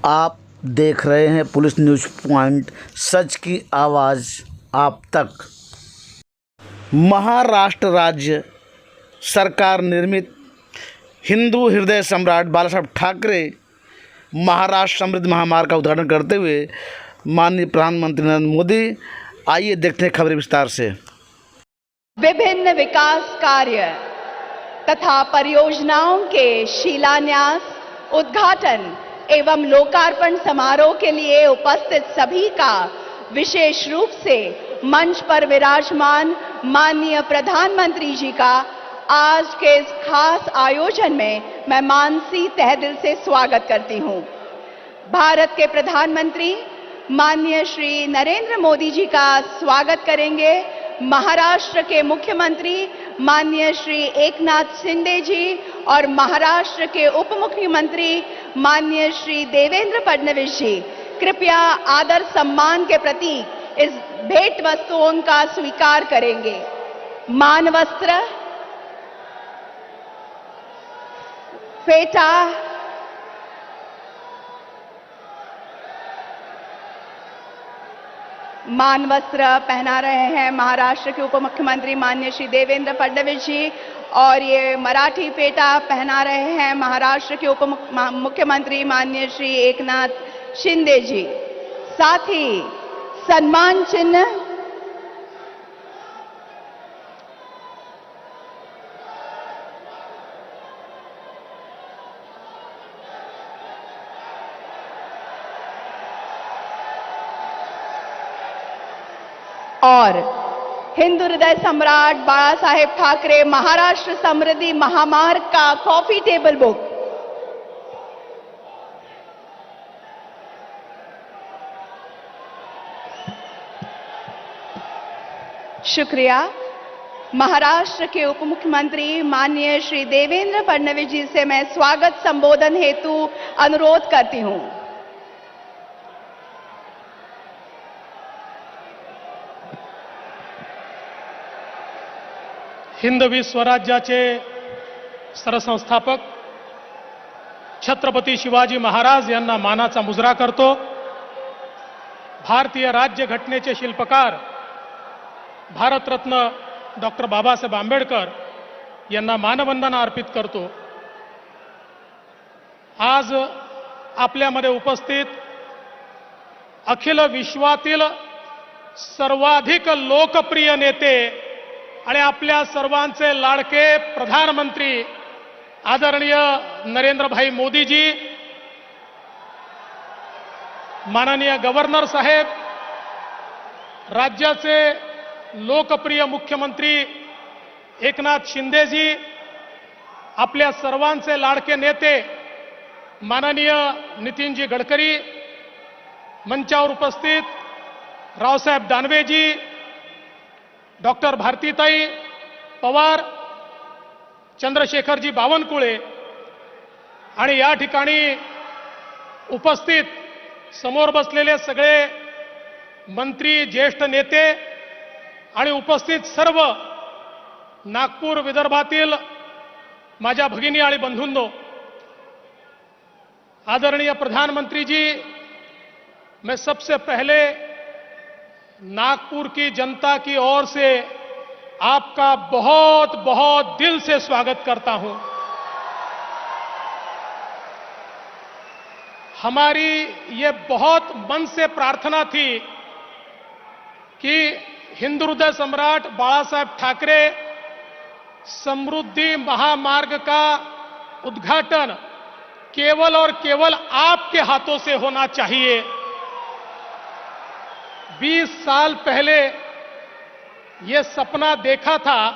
आप देख रहे हैं पुलिस न्यूज़ पॉइंट, सच की आवाज़ आप तक। महाराष्ट्र राज्य सरकार निर्मित हिंदू हृदय सम्राट बाला साहेब ठाकरे महाराष्ट्र समृद्धि महामार्ग का उद्घाटन करते हुए माननीय प्रधानमंत्री नरेंद्र मोदी, आइए देखते हैं खबरें विस्तार से। विभिन्न विकास कार्य तथा परियोजनाओं के शिलान्यास, उद्घाटन एवं लोकार्पण समारोह के लिए उपस्थित सभी का विशेष रूप से मंच पर विराजमान माननीय प्रधानमंत्री जी का आज के इस खास आयोजन में मैं मानसी तहे दिल से स्वागत करती हूं। भारत के प्रधानमंत्री माननीय श्री नरेंद्र मोदी जी का स्वागत करेंगे महाराष्ट्र के मुख्यमंत्री माननीय श्री एकनाथ शिंदे जी और महाराष्ट्र के उप मुख्यमंत्री माननीय श्री देवेंद्र फडणवीस जी। कृपया आदर सम्मान के प्रतीक इस भेंट वस्तुओं का स्वीकार करेंगे। मानवस्त्र, फेटा, मानवस्त्र पहना रहे हैं महाराष्ट्र के उप मुख्यमंत्री माननीय श्री देवेंद्र फडणवीस जी, और ये मराठी पेटा पहना रहे हैं महाराष्ट्र के उप मुख्यमंत्री माननीय श्री एकनाथ शिंदे जी। साथ ही सम्मान चिन्ह और हिंदू हृदय सम्राट बाला साहेब ठाकरे महाराष्ट्र समृद्धि महामार्ग का कॉफी टेबल बुक। शुक्रिया। महाराष्ट्र के उप मुख्यमंत्री माननीय श्री देवेंद्र फडणवीस जी से मैं स्वागत संबोधन हेतु अनुरोध करती हूं। हिंदवी स्वराज्याचे सरसंस्थापक छत्रपती शिवाजी महाराज यांना मानाचा मुजरा करतो। भारतीय राज्य घटनेचे शिल्पकार भारतरत्न डॉक्टर बाबासाहेब आंबेडकर यांना मानवंदना अर्पित करतो। आज आपल्यामध्ये उपस्थित अखिल विश्वातील सर्वाधिक लोकप्रिय नेते आणि आपल्या सर्वांचे लाडके प्रधानमंत्री आदरणीय नरेंद्रभाई मोदीजी, माननीय गव्हर्नर साहेब, राज्याचे लोकप्रिय मुख्यमंत्री एकनाथ शिंदेजी, आपल्या सर्वांचे लाडके नेते माननीय नितीनजी गडकरी, मंचावर उपस्थित रावसाहेब दानवेजी, डॉक्टर भारतीताई पवार, चंद्रशेखरजी बावनकुळे आणि या ठिकाणी उपस्थित समोर बसलेले सगळे मंत्री, ज्येष्ठ नेते आणि उपस्थित सर्व नागपूर विदर्भातील माझ्या भगिनी आणि बंधूंनो, आदरणीय प्रधानमंत्री जी, मैं सबसे पहले नागपुर की जनता की ओर से आपका बहुत बहुत दिल से स्वागत करता हूं। हमारी ये बहुत मन से प्रार्थना थी कि हिंदू हृदय सम्राट बाला साहेब ठाकरे समृद्धि महामार्ग का उद्घाटन केवल और केवल आपके हाथों से होना चाहिए। 20 साल पहले ये सपना देखा था,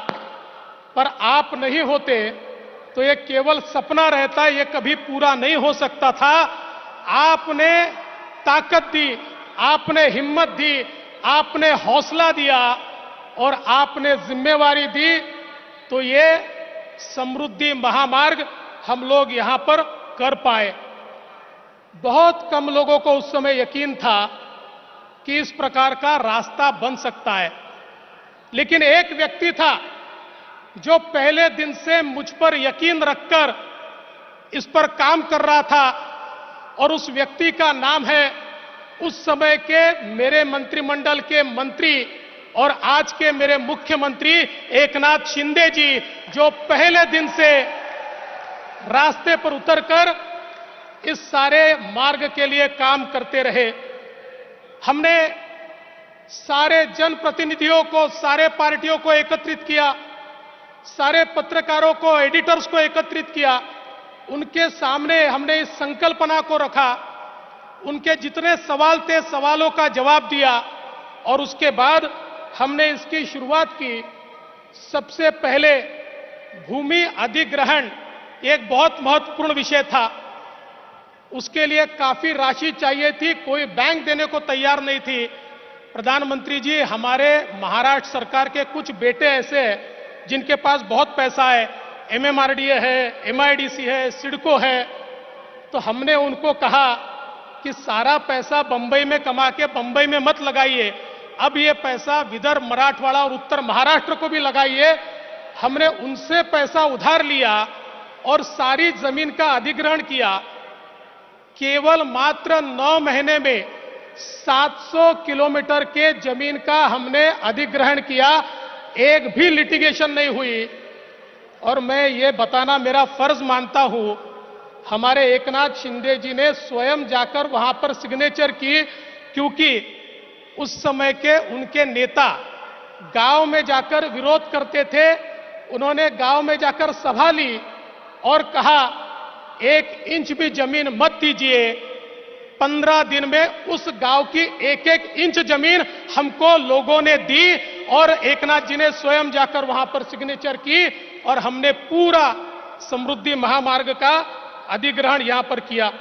पर आप नहीं होते तो ये केवल सपना रहता, ये कभी पूरा नहीं हो सकता था। आपने ताकत दी, आपने हिम्मत दी, आपने हौसला दिया और आपने जिम्मेवारी दी, तो ये समृद्धि महामार्ग हम लोग यहां पर कर पाए। बहुत कम लोगों को उस समय यकीन था कि इस प्रकार का रास्ता बन सकता है, लेकिन एक व्यक्ति था जो पहले दिन से मुझ पर यकीन रखकर इस पर काम कर रहा था और उस व्यक्ति का नाम है उस समय के मेरे मंत्रिमंडल के मंत्री और आज के मेरे मुख्यमंत्री एकनाथ शिंदे जी, जो पहले दिन से रास्ते पर उतरकर इस सारे मार्ग के लिए काम करते रहे। हमने सारे जनप्रतिनिधियों को, सारे पार्टियों को एकत्रित किया, सारे पत्रकारों को, एडिटर्स को एकत्रित किया, उनके सामने हमने इस संकल्पना को रखा, उनके जितने सवाल थे सवालों का जवाब दिया और उसके बाद हमने इसकी शुरुआत की। सबसे पहले भूमि अधिग्रहण एक बहुत महत्वपूर्ण विषय था। उसके लिए काफी राशि चाहिए थी, कोई बैंक देने को तैयार नहीं थी। प्रधानमंत्री जी, हमारे महाराष्ट्र सरकार के कुछ बेटे ऐसे हैं जिनके पास बहुत पैसा है, एमएमआरडीए है, एमआईडीसी है, सिडको है। तो हमने उनको कहा कि सारा पैसा बंबई में कमा के बंबई में मत लगाइए, अब ये पैसा विदर्भ, मराठवाड़ा और उत्तर महाराष्ट्र को भी लगाइए। हमने उनसे पैसा उधार लिया और सारी जमीन का अधिग्रहण किया। केवल मात्र 9 महीने में 700 किलोमीटर के जमीन का हमने अधिग्रहण किया, एक भी लिटिगेशन नहीं हुई। और मैं ये बताना मेरा फर्ज मानता हूं, हमारे एकनाथ शिंदे जी ने स्वयं जाकर वहां पर सिग्नेचर की, क्योंकि उस समय के उनके नेता गांव में जाकर विरोध करते थे। उन्होंने गांव में जाकर सभा ली और कहा 1 इंच भी जमीन मत दीजिए। 15 दिन में उस गांव की 1-1 इंच जमीन हमको लोगों ने दी और एकनाथ जी ने स्वयं जाकर वहां पर सिग्नेचर की और हमने पूरा समृद्धि महामार्ग का अधिग्रहण यहां पर किया।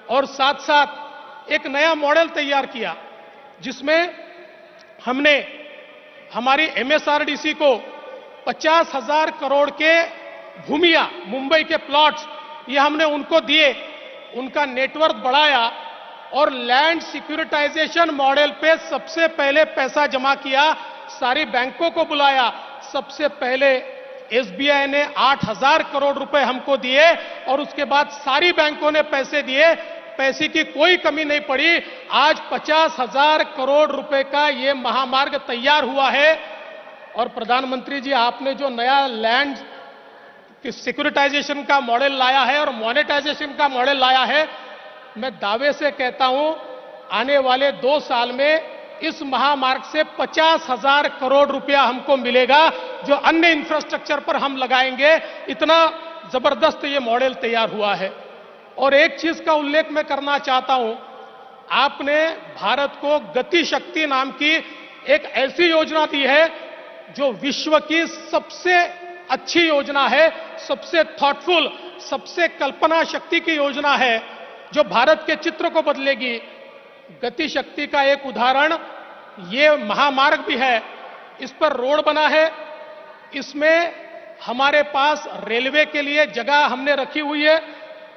और साथ साथ एक नया मॉडल तैयार किया जिसमें हमने हमारी एमएसआरडीसी को 50,000 करोड़ के भूमिया, मुंबई के प्लॉट्स, ये हमने उनको दिए, उनका नेटवर्क बढ़ाया और लैंड सिक्योरिटाइजेशन मॉडल पे सबसे पहले पैसा जमा किया, सारी बैंकों को बुलाया। सबसे पहले एसबीआई ने 8,000 करोड़ रुपए हमको दिए और उसके बाद सारी बैंकों ने पैसे दिए। पैसे की कोई कमी नहीं पड़ी। आज 50,000 करोड़ रुपए का ये महामार्ग तैयार हुआ है। और प्रधानमंत्री जी, आपने जो नया लैंड सिक्योरिटाइजेशन का मॉडल लाया है और मोनेटाइजेशन का मॉडल लाया है, मैं दावे से कहता हूं आने वाले 2 साल में इस महामार्ग से 50,000 करोड़ रुपया हमको मिलेगा, जो अन्य इंफ्रास्ट्रक्चर पर हम लगाएंगे। इतना जबरदस्त ये मॉडल तैयार हुआ है। और एक चीज का उल्लेख मैं करना चाहता हूं, आपने भारत को गति शक्ति नाम की एक ऐसी योजना दी है जो विश्व की सबसे अच्छी योजना है, सबसे थॉटफुल, सबसे कल्पना शक्ति की योजना है, जो भारत के चित्र को बदलेगी। गति शक्ति का एक उदाहरण ये महामार्ग भी है। इस पर रोड बना है, इसमें हमारे पास रेलवे के लिए जगह हमने रखी हुई है।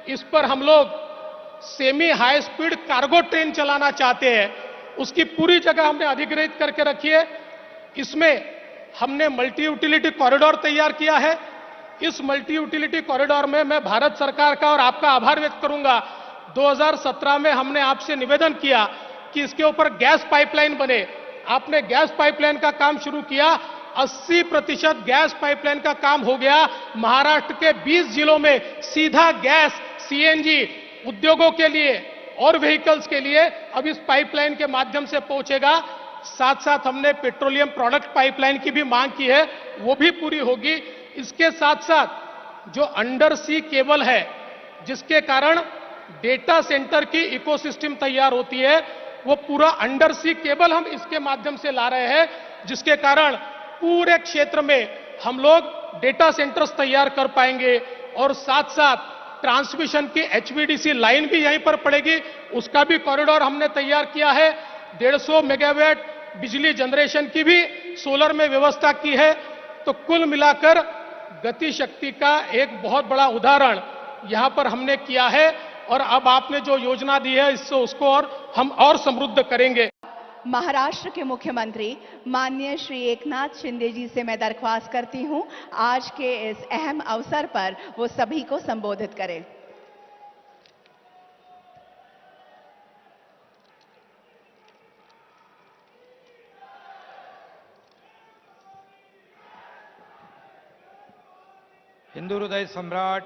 इस पर हम लोग semi high speed cargo train चलाना चाहते हैं, उसकी पूरी जगह हमने अधिग्रहित करके रखी है। इसमें हमने मल्टी यूटिलिटी कॉरिडोर तैयार किया है। इस मल्टी यूटिलिटी कॉरिडोर में मैं भारत सरकार का और आपका आभार व्यक्त करूंगा। 2017 में हमने आपसे निवेदन किया कि इसके ऊपर गैस पाइपलाइन बने। आपने गैस पाइपलाइन का काम शुरू किया, 80% गैस पाइपलाइन का काम हो गया। महाराष्ट्र के 20 जिलों में सीधा गैस, सीएनजी उद्योगों के लिए और व्हीकल्स के लिए अब इस पाइपलाइन के माध्यम से पहुंचेगा। साथ साथ हमने पेट्रोलियम प्रोडक्ट पाइपलाइन की भी मांग की है, वो भी पूरी होगी। इसके साथ साथ जो अंडर सी केबल है, जिसके कारण डेटा सेंटर की इकोसिस्टम तैयार होती है, वो पूरा अंडर सी केबल हम इसके माध्यम से ला रहे हैं, जिसके कारण पूरे क्षेत्र में हम लोग डेटा सेंटर्स तैयार कर पाएंगे। और साथ साथ ट्रांसमिशन की एचवीडीसी लाइन भी यहीं पर पड़ेगी, उसका भी कॉरिडोर हमने तैयार किया है। 150 मेगावाट बिजली जनरेशन की भी सोलर में व्यवस्था की है। तो कुल मिलाकर गति शक्ति का एक बहुत बड़ा उदाहरण यहां पर हमने किया है। और अब आपने जो योजना दी है, इससे उसको और हम और समृद्ध करेंगे। महाराष्ट्र के मुख्यमंत्री माननीय श्री एकनाथ शिंदे जी से मैं दरख्वास्त करती हूं, आज के इस अहम अवसर पर वो सभी को संबोधित करें। हिंदू हृदय सम्राट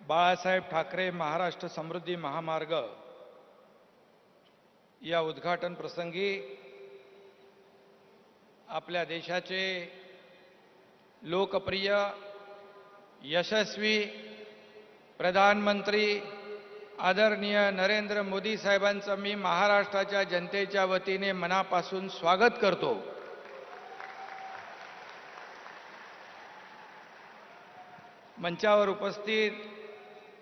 बाळासाहेब ठाकरे महाराष्ट्र समृद्धी महामार्ग या उद्घाटन प्रसंगी आपल्या देशाचे लोकप्रिय यशस्वी प्रधानमंत्री आदरणीय नरेंद्र मोदी साहेबांचं मी महाराष्ट्राच्या जनतेच्या वतीने मनापासून स्वागत करतो. मंचावर उपस्थित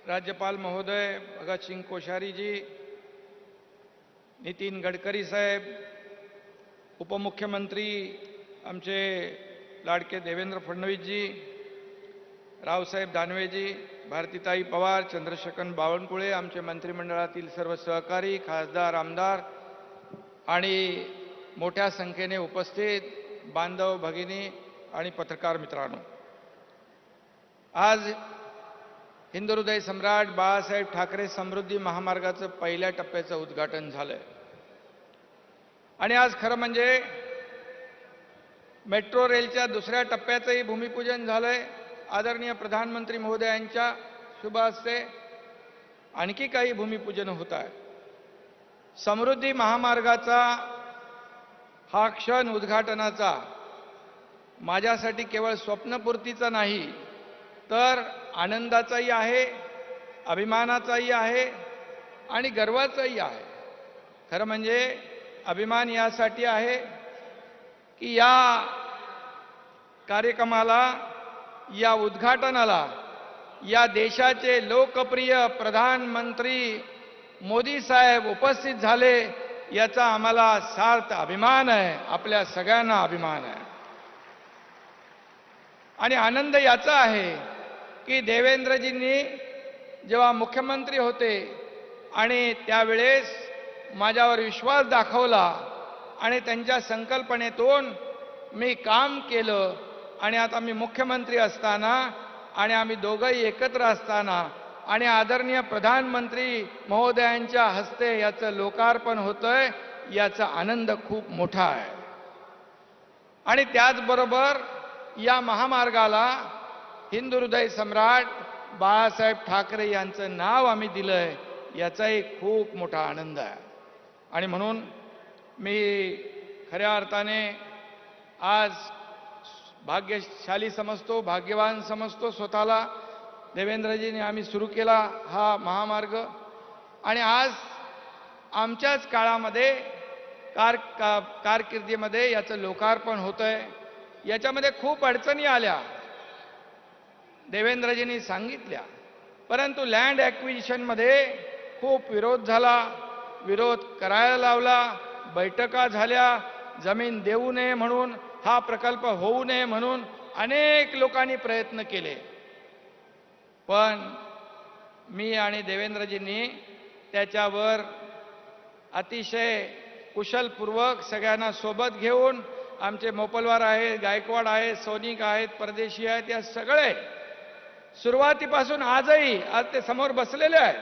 राज्यपाल महोदय भगतसिंग कोश्यारी जी, नितीन गडकरी साहेब, उपमुख्यमंत्री आमचे लाडके देवेंद्र फडणवीस जी, रावसाहेब दानवेजी, भारतीताई पवार, चंद्रशेखर बावनकुळे, आमचे मंत्रिमंडळातील सर्व सहकारी, खासदार, आमदार आणि मोठ्या संख्येने उपस्थित बांधव भगिनी आणि पत्रकार मित्रांनो, आज हिंदू हृदय सम्राट बाळासाहेब ठाकरे समृद्धी महामार्गाचं पहिल्या टप्प्याचं उद्घाटन झालंय. आणि आज खरं म्हणजे मेट्रो रेलच्या दुसऱ्या टप्प्याचंही भूमिपूजन झालंय. आदरणीय प्रधानमंत्री महोदयांच्या शुभ हस्ते आणखी काही भूमिपूजन होत आहे. समृद्धी महामार्गाचा हा क्षण उद्घाटनाचा माझ्यासाठी केवळ स्वप्नपूर्तीचा नाही तर आनंदाचाही आहे, अभिमानाचाही आहे आणि गर्वाचाही आहे. खरं म्हणजे अभिमान यासाठी आहे की या कार्यक्रमाला, या उद्घाटनाला या देशाचे लोकप्रिय प्रधानमंत्री मोदी साहेब उपस्थित झाले, याचा आम्हाला सार्थ अभिमान आहे, आपल्या सगळ्यांना अभिमान आहे. आणि आनंद याचा आहे की देवेंद्रजींनी जेव्हा मुख्यमंत्री होते आणि त्यावेळेस माझ्यावर विश्वास दाखवला आणि त्यांच्या संकल्पनेतून मी काम केलं आणि आता मी मुख्यमंत्री असताना आणि आम्ही दोघंही एकत्र असताना आणि आदरणीय प्रधानमंत्री महोदयांच्या हस्ते याचं लोकार्पण होतंय, याचा आनंद खूप मोठा आहे. आणि त्याचबरोबर या महामार्गाला हिंदू हृदय सम्राट बाळासाहेब ठाकरे यांचं नाव आम्ही दिलंय, याचाही खूप मोठा आनंद आहे. आणि म्हणून मी खऱ्या अर्थाने आज भाग्यशाली समजतो, भाग्यवान समजतो स्वतःला. देवेंद्रजींनी आम्ही सुरू केला हा महामार्ग आणि आज आमच्याच काळामध्ये कारकिर्दीमध्ये याचं लोकार्पण होतंय. याच्यामध्ये खूप अडचणी आल्या, देवेंद्रजींनी सांगितल्या, परंतु लँड ॲक्विजिशनमध्ये खूप विरोध झाला, विरोध करायला लावला, बैठका झाल्या, जमीन देऊ नये म्हणून, हा प्रकल्प होऊ नये म्हणून अनेक लोकांनी प्रयत्न केले. पण मी आणि देवेंद्रजींनी त्याच्यावर अतिशय कुशलपूर्वक सगळ्यांना सोबत घेऊन, आमचे मोपलवार आहेत, गायकवाड आहेत, सोनिक आहेत, परदेशी आहेत, या सगळे सुरुवातीपासून आजही, आज ते समोर बसलेले आहेत,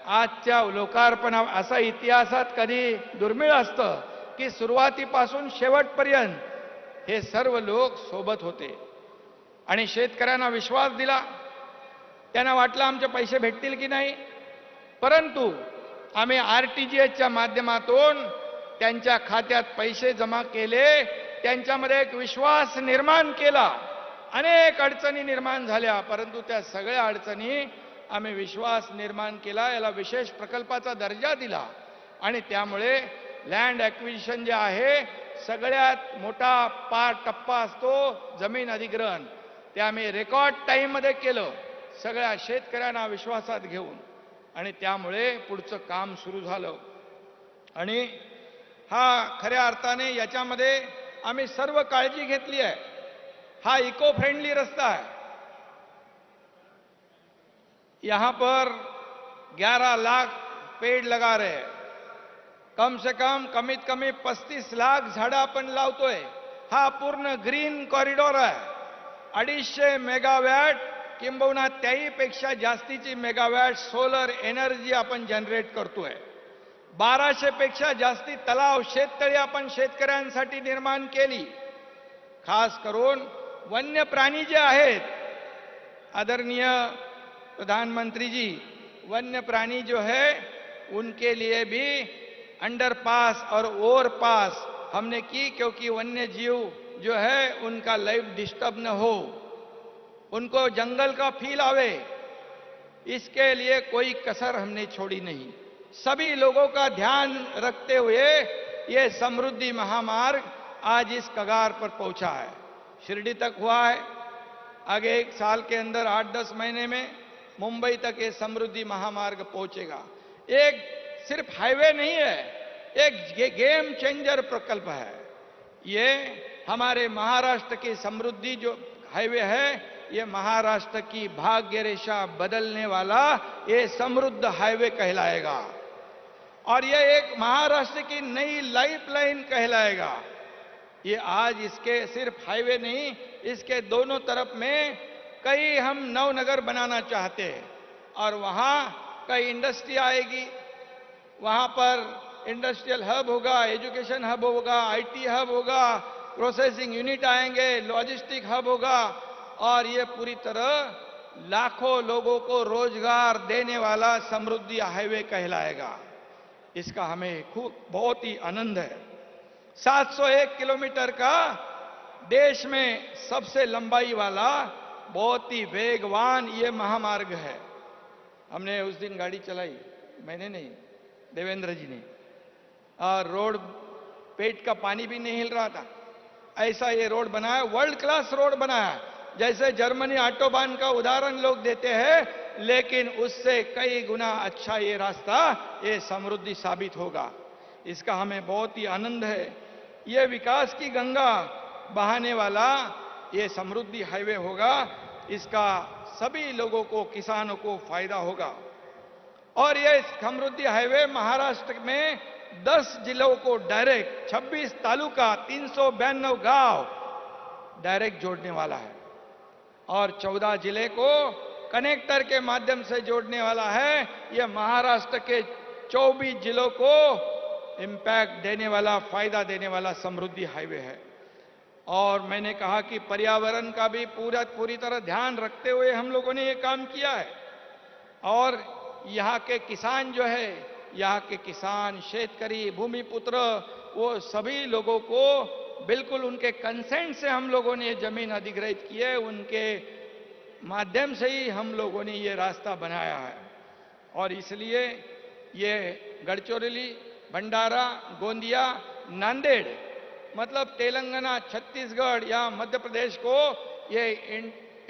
आजच्या लोकार्पणा असा इतिहासात कधी दुर्मिळ असतं की सुरुवातीपासून शेवटपर्यंत हे सर्व लोक सोबत होते आणि शेतकऱ्यांना विश्वास दिला. त्यांना वाटलं आमचे पैसे भेटतील की नाही, परंतु आम्ही RTGSच्या माध्यमातून त्यांच्या खात्यात पैसे जमा केले, त्यांच्यामध्ये एक विश्वास निर्माण केला. अनेक अडचणी निर्माण झाल्या, परंतु त्या सगळ्या अडचणी आम्ही विश्वास निर्माण केला, याला विशेष प्रकल्पाचा दर्जा दिला आणि त्यामुळे लँड ॲक्विजिशन जे आहे, सगळ्यात मोठा टप्पा असतो जमीन अधिग्रहण, ते आम्ही रेकॉर्ड टाईममध्ये केलं, सगळ्या शेतकऱ्यांना विश्वासात घेऊन. आणि त्यामुळे पुढचं काम सुरू झालं. आणि हा खऱ्या अर्थाने याच्यामध्ये आम्ही सर्व काळजी घेतली आहे. हा इको फ्रेंडली रास्ता है. यहाँ पर 11 लाख पेड़ लगा रहे हैं. कम से कम कमीत कमी 35 लाख झाडं आपण लावतोय. हा पूर्ण ग्रीन कॉरिडॉर आहे. 250 मेगावॅट किंबहुना त्याहीपेक्षा जास्तीची मेगावॅट सोलर एनर्जी आपण जनरेट करतोय. 1200 पेक्षा जास्ती तलाव शेततळी आपण शेतकऱ्यांसाठी निर्माण केली. खास करून वन्य प्राणी जे आहेत आदरणीय प्रधानमंत्री जी, वन्य प्राणी जो है उनके लिए भी अंडरपास और ओवरपास हमने की, क्योंकि वन्य जीव जो है उनका लाइफ डिस्टर्ब न हो, उनको जंगल का फील आवे, इसके लिए कोई कसर हमने छोड़ी नहीं। सभी लोगों का ध्यान रखते हुए ये समृद्धि महामार्ग आज इस कगार पर पहुंचा है। शिरडी तक हुआ है, आगे 1 साल के अंदर 8-10 महीने में मुंबई तक ये समृद्धि महामार्ग पहुंचेगा। एक सिर्फ हाईवे नहीं है, एक गेम चेंजर प्रकल्प है। ये हमारे महाराष्ट्र की समृद्धि जो हाईवे है, ये महाराष्ट्र की भाग्य रेखा बदलने वाला ये समृद्ध हाईवे कहलाएगा, और ये एक महाराष्ट्र की नई लाइफलाइन कहलाएगा। ये आज इसके सिर्फ हाईवे नहीं, इसके दोनों तरफ में कई हम नवनगर बनाना चाहते हैं, और वहां कई इंडस्ट्री आएगी, वहां पर इंडस्ट्रियल हब होगा, एजुकेशन हब होगा, आईटी हब होगा, प्रोसेसिंग यूनिट आएंगे, लॉजिस्टिक हब होगा, और ये पूरी तरह लाखों लोगों को रोजगार देने वाला समृद्धि हाईवे कहलाएगा। इसका हमें खूब बहुत ही आनंद है। 701 किलोमीटर का देश में सबसे लंबाई वाला बहुत ही वेगवान ये महामार्ग है। हमने उस दिन गाड़ी चलाई, मैंने नहीं, देवेंद्र जी ने, और रोड पेट का पानी भी नहीं हिल रहा था, ऐसा ये रोड बनाया, वर्ल्ड क्लास रोड बनाया। जैसे जर्मनी ऑटोबान का उदाहरण लोग देते हैं, लेकिन उससे कई गुना अच्छा ये रास्ता, ये समृद्धि साबित होगा। इसका हमें बहुत ही आनंद है। ये विकास की गंगा बहाने वाला ये समृद्धि हाईवे होगा, इसका सभी लोगों को, किसानों को फायदा होगा। और ये समृद्धि हाईवे महाराष्ट्र में 10 जिलों को डायरेक्ट, 26 तालुका, 392 गांव डायरेक्ट जोड़ने वाला है, और 14 जिले को कनेक्टर के माध्यम से जोड़ने वाला है। यह महाराष्ट्र के 24 जिलों को इंपैक्ट देने वाला, फायदा देने वाला समृद्धि हाईवे है। और मैंने कहा कि पर्यावरण का भी पूरी तरह ध्यान रखते हुए हम लोगों ने ये काम किया है। और यहाँ के किसान जो है, यहाँ के किसान, शेतकरी, भूमिपुत्र, वो सभी लोगों को बिल्कुल उनके कंसेंट से हम लोगों ने ये जमीन अधिग्रहित की है, उनके माध्यम से ही हम लोगों ने ये रास्ता बनाया है। और इसलिए ये गढ़चिरौली, भंडारा, गोंदिया, नांदेड़, मतलब तेलंगाना, छत्तीसगढ़ या मध्य प्रदेश को ये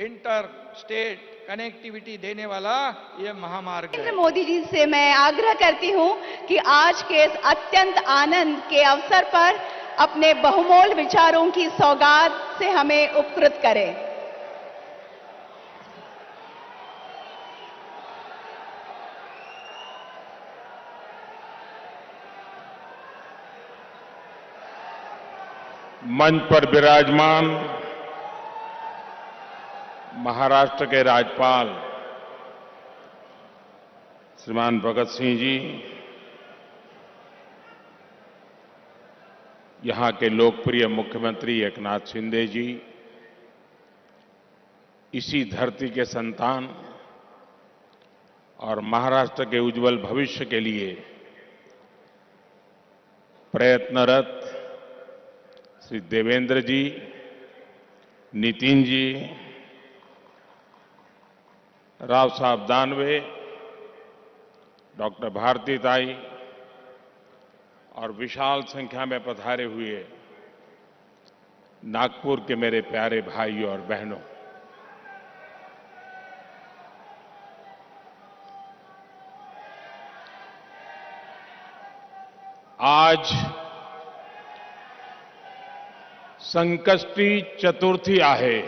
इंटर स्टेट कनेक्टिविटी देने वाला ये महामार्ग है। नरेंद्र मोदी जी से मैं आग्रह करती हूं कि आज के इस अत्यंत आनंद के अवसर पर अपने बहुमूल्य विचारों की सौगात से हमें उपकृत करें। मंच पर विराजमान महाराष्ट्र के राज्यपाल श्रीमान भगत सिंह जी, यहां के लोकप्रिय मुख्यमंत्री एकनाथ शिंदे जी, इसी धरती के संतान और महाराष्ट्र के उज्जवल भविष्य के लिए प्रयत्नरत श्री देवेंद्र जी, नितिन जी, राव साहब दानवे, डॉक्टर भारतीताई और विशाल संख्या में पधारे हुए नागपुर के मेरे प्यारे भाइयों और बहनों, आज संकष्टी चतुर्थी आहे।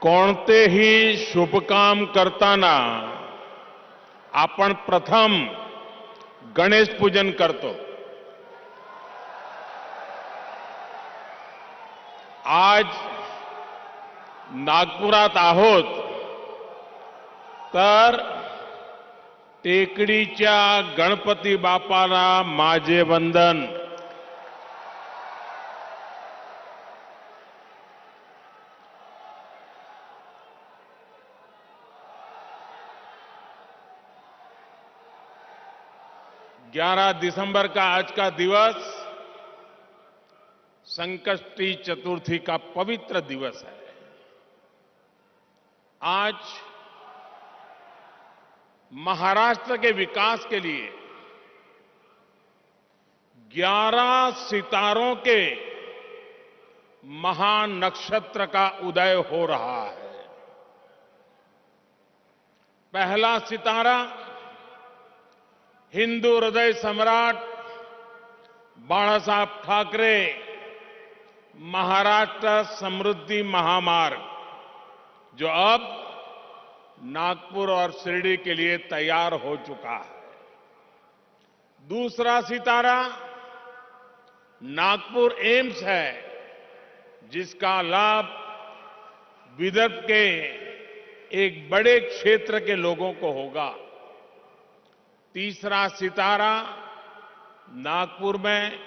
कोणतेही शुभकाम करताना आपण प्रथम गणेश पूजन करतो। आज नागपुरात आहोत तर टेकडीच्या गणपती बाप्पाला माझे वंदन। 11 दिसंबर का आज का दिवस संकष्टी चतुर्थी का पवित्र दिवस है। आज महाराष्ट्र के विकास के लिए 11 सितारों के महानक्षत्र का उदय हो रहा है। पहला सितारा हिंदू हृदय सम्राट बाला साहब ठाकरे महाराष्ट्र समृद्धि महामार्ग, जो अब नागपुर और शिरडी के लिए तैयार हो चुका है। दूसरा सितारा नागपुर एम्स है, जिसका लाभ विदर्भ के एक बड़े क्षेत्र के लोगों को होगा। तीसरा सितारा नागपुर में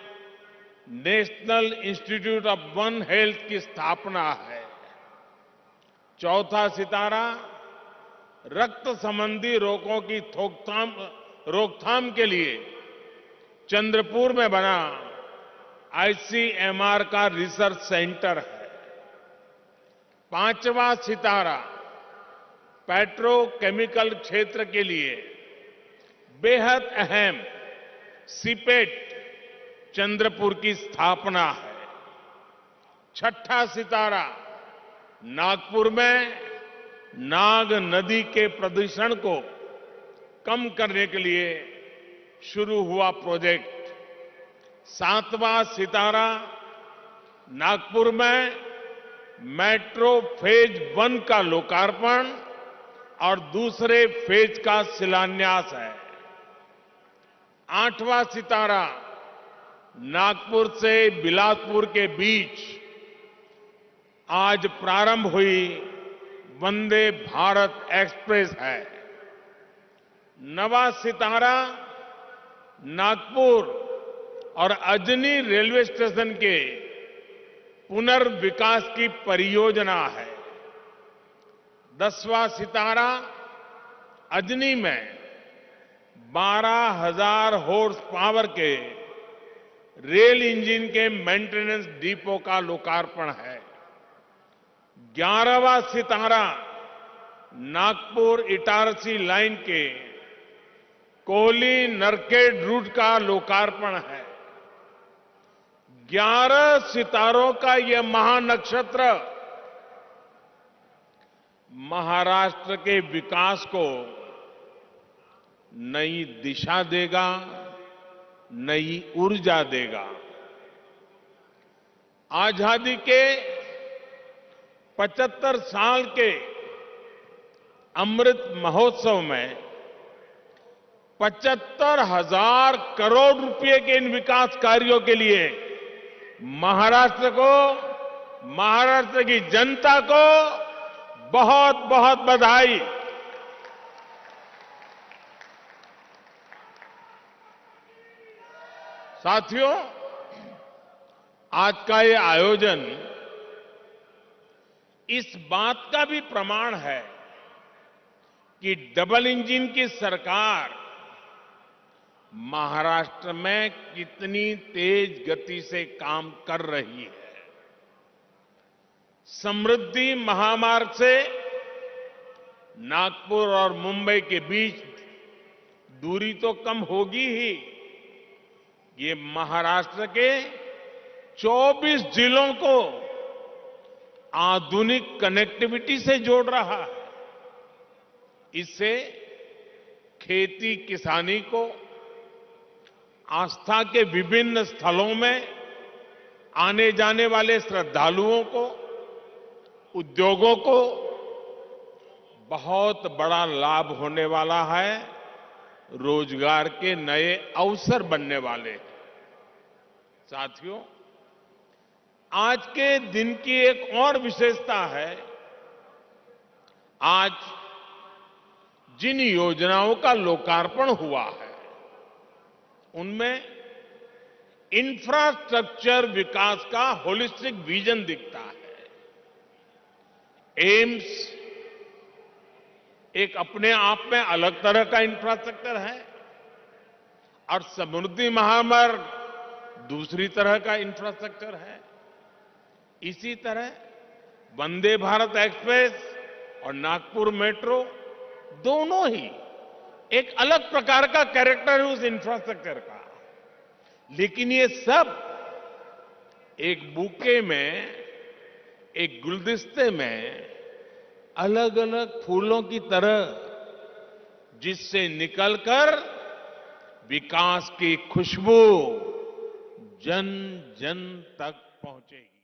national institute of one health की स्थापना है। चौथा सितारा रक्त संबंधी रोगों की रोकथाम के लिए चंद्रपुर में बना आईसीएमआर का रिसर्च सेंटर है। पांचवा सितारा पेट्रोकेमिकल क्षेत्र के लिए बेहद अहम सीपेट चंद्रपुर की स्थापना है। छठा सितारा नागपुर में नाग नदी के प्रदूषण को कम करने के लिए शुरू हुआ प्रोजेक्ट। सातवां सितारा नागपुर में मेट्रो फेज 1 का लोकार्पण और दूसरे फेज का शिलान्यास है। आठवां सितारा नागपुर से बिलासपुर के बीच आज प्रारंभ हुई वंदे भारत एक्सप्रेस है। नवा सितारा नागपुर और अजनी रेलवे स्टेशन के पुनर्विकास की परियोजना है। 10वां सितारा अजनी में 12,000 हॉर्स पावर के रेल इंजन के मेंटेनेंस डिपो का लोकार्पण है। 11वां सितारा नागपुर इटारसी लाइन के कोहली नरखेड़ रूट का लोकार्पण है। 11 सितारों का यह महानक्षत्र महाराष्ट्र के विकास को नई दिशा देगा, नई ऊर्जा देगा। आजादी के 75 साल के अमृत महोत्सव में 75,000 करोड़ रुपए के इन विकास कार्यों के लिए महाराष्ट्र को, महाराष्ट्र की जनता को बहुत बहुत बधाई। साथियों, आज का ये आयोजन इस बात का भी प्रमाण है कि डबल इंजन की सरकार महाराष्ट्र में कितनी तेज गति से काम कर रही है। समृद्धि महामार्ग से नागपुर और मुंबई के बीच दूरी तो कम होगी ही, ये महाराष्ट्र के 24 जिलों को आधुनिक कनेक्टिविटी से जोड़ रहा है। इससे खेती किसानी को, आस्था के विभिन्न स्थलों में आने जाने वाले श्रद्धालुओं को, उद्योगों को बहुत बड़ा लाभ होने वाला है। रोजगार के नए अवसर बनने वाले हैं। साथियों, आज के दिन की एक और विशेषता है। आज जिन योजनाओं का लोकार्पण हुआ है, उनमें इंफ्रास्ट्रक्चर विकास का होलिस्टिक विजन दिखता है। एम्स एक अपने आप में अलग तरह का इंफ्रास्ट्रक्चर है और समृद्धि महामार्ग दूसरी तरह का इंफ्रास्ट्रक्चर है। इसी तरह वंदे भारत एक्सप्रेस और नागपुर मेट्रो दोनों ही एक अलग प्रकार का कैरेक्टर है उस इंफ्रास्ट्रक्चर का। लेकिन ये सब एक बुके में, एक गुलदस्ते में अलग अलग फूलों की तरह, जिससे निकलकर विकास की खुशबू जन जन तक पहुंचेगी।